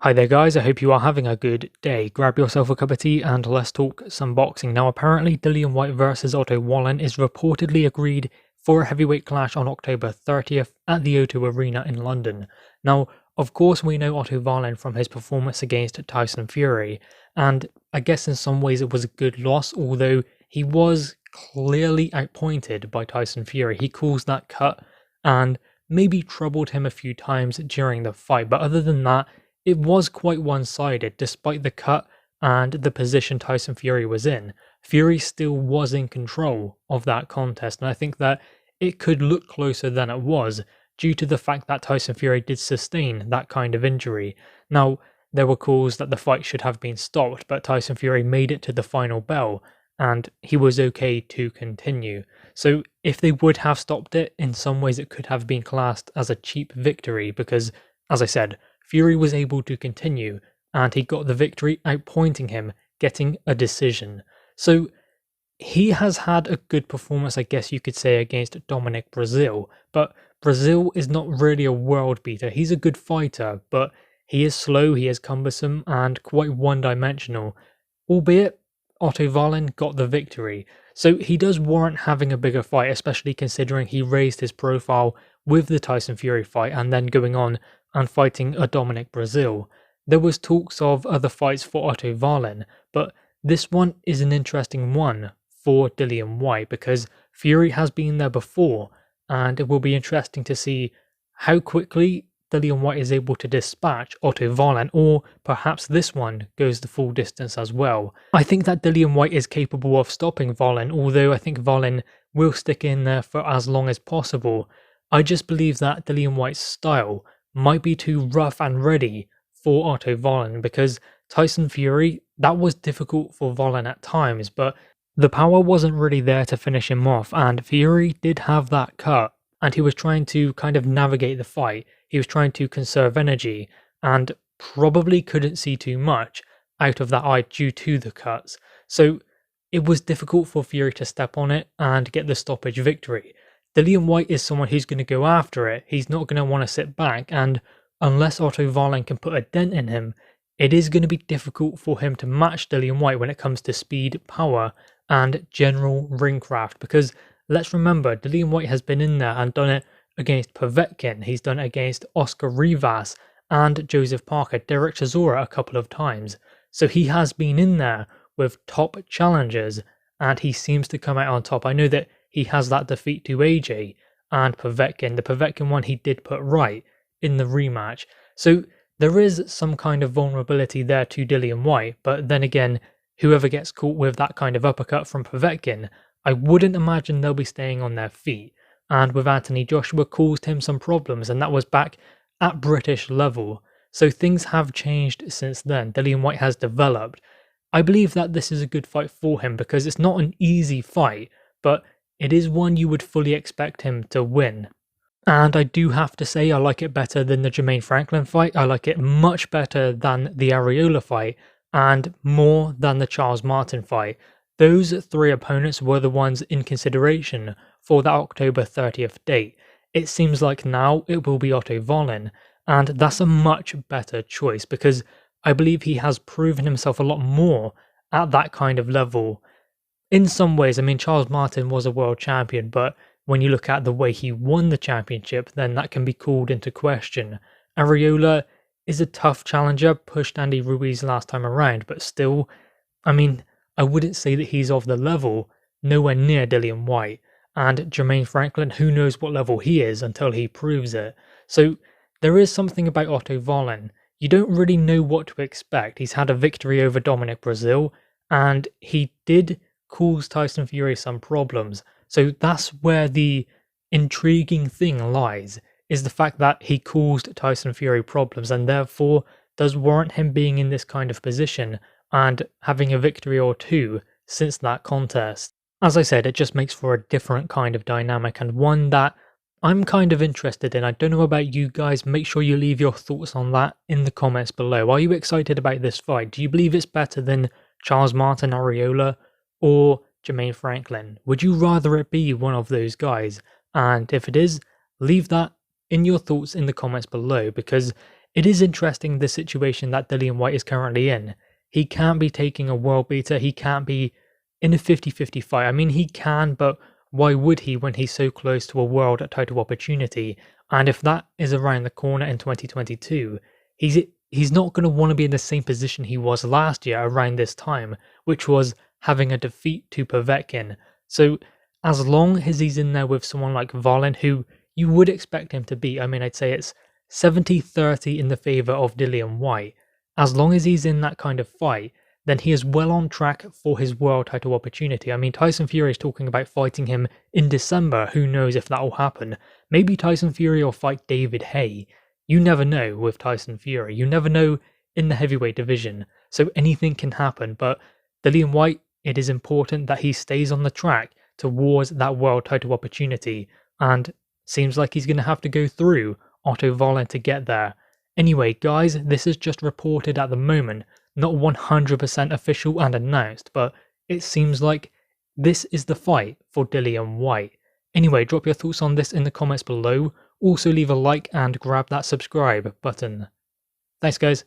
Hi there guys, I hope you are having a good day. Grab yourself a cup of tea and let's talk some boxing. Now apparently Dillian Whyte versus Otto Wallin is reportedly agreed for a heavyweight clash on October 30th at the O2 Arena in London. Now of course we know Otto Wallin from his performance against Tyson Fury, and I guess in some ways it was a good loss, although he was clearly outpointed by Tyson Fury. He caused that cut and maybe troubled him a few times during the fight, but other than that it was quite one-sided. Despite the cut and the position Tyson Fury was in, Fury still was in control of that contest, and I think that it could look closer than it was due to the fact that Tyson Fury did sustain that kind of injury. Now, there were calls that the fight should have been stopped, but Tyson Fury made it to the final bell, and he was okay to continue. So if they would have stopped it, in some ways it could have been classed as a cheap victory because, as I said, Fury was able to continue, and he got the victory outpointing him, getting a decision. So he has had a good performance, I guess you could say, against Dominic Breazeale, but Breazeale is not really a world beater. He's a good fighter, but he is slow, he is cumbersome, and quite one-dimensional, albeit Otto Wallin got the victory. So he does warrant having a bigger fight, especially considering he raised his profile with the Tyson Fury fight and then going on and fighting a Dominic Breazeale. There was talks of other fights for Otto Wallin, but this one is an interesting one for Dillian Whyte because Fury has been there before, and it will be interesting to see how quickly Dillian Whyte is able to dispatch Otto Wallin, or perhaps this one goes the full distance as well. I think that Dillian Whyte is capable of stopping Wallin, although I think Wallin will stick in there for as long as possible. I just believe that Dillian Whyte's style might be too rough and ready for Otto Wallin because Tyson Fury, that was difficult for Wallin at times, but the power wasn't really there to finish him off, and Fury did have that cut, and he was trying to kind of navigate the fight. He was trying to conserve energy, and probably couldn't see too much out of that eye due to the cuts. So it was difficult for Fury to step on it and get the stoppage victory. Dillian Whyte is someone who's going to go after it. He's not going to want to sit back, and unless Otto Wallin can put a dent in him, it is going to be difficult for him to match Dillian Whyte when it comes to speed, power, and general ring craft. Because let's remember, Dillian Whyte has been in there and done it against Povetkin. He's done it against Oscar Rivas and Joseph Parker, Derek Chisora a couple of times. So he has been in there with top challengers, and he seems to come out on top. I know that he has that defeat to AJ and Povetkin. The Povetkin one he did put right in the rematch. So there is some kind of vulnerability there to Dillian Whyte, but then again, whoever gets caught with that kind of uppercut from Povetkin, I wouldn't imagine they'll be staying on their feet. And with Anthony Joshua caused him some problems, and that was back at British level. So things have changed since then. Dillian Whyte has developed. I believe that this is a good fight for him because it's not an easy fight, but it is one you would fully expect him to win. And I do have to say I like it better than the Jermaine Franklin fight. I like it much better than the Areola fight and more than the Charles Martin fight. Those three opponents were the ones in consideration for that October 30th date. It seems like now it will be Otto Wallin, and that's a much better choice because I believe he has proven himself a lot more at that kind of level. In some ways, I mean, Charles Martin was a world champion, but when you look at the way he won the championship, then that can be called into question. Areola is a tough challenger, pushed Andy Ruiz last time around, but still, I mean, I wouldn't say that he's of the level, nowhere near Dillian Whyte. And Jermaine Franklin, who knows what level he is until he proves it. So there is something about Otto Wallin. You don't really know what to expect. He's had a victory over Dominic Breazeale, and he did cause Tyson Fury some problems. So that's where the intriguing thing lies, is the fact that he caused Tyson Fury problems and therefore does warrant him being in this kind of position and having a victory or two since that contest. As I said, it just makes for a different kind of dynamic and one that I'm kind of interested in. I don't know about you guys, make sure you leave your thoughts on that in the comments below. Are you excited about this fight? Do you believe it's better than Charles Martin Areola or Jermaine Franklin? Would you rather it be one of those guys? And if it is, leave that in your thoughts in the comments below, because it is interesting the situation that Dillian Whyte is currently in. He can't be taking a world beater, he can't be in a 50-50 fight. I mean, he can, but why would he when he's so close to a world title opportunity? And if that is around the corner in 2022, he's not going to want to be in the same position he was last year around this time, which was having a defeat to Povetkin. So as long as he's in there with someone like Wallin, who you would expect him to beat, I mean, I'd say it's 70-30 in the favour of Dillian Whyte. As long as he's in that kind of fight, then he is well on track for his world title opportunity. I mean, Tyson Fury is talking about fighting him in December. Who knows if that will happen? Maybe Tyson Fury will fight David Haye. You never know with Tyson Fury. You never know in the heavyweight division. So anything can happen. But Dillian Whyte, it is important that he stays on the track towards that world title opportunity. And seems like he's going to have to go through Otto Wallin to get there. Anyway, guys, this is just reported at the moment, not 100% official and announced, but it seems like this is the fight for Dillian Whyte. Anyway, drop your thoughts on this in the comments below. Also leave a like and grab that subscribe button. Thanks, guys.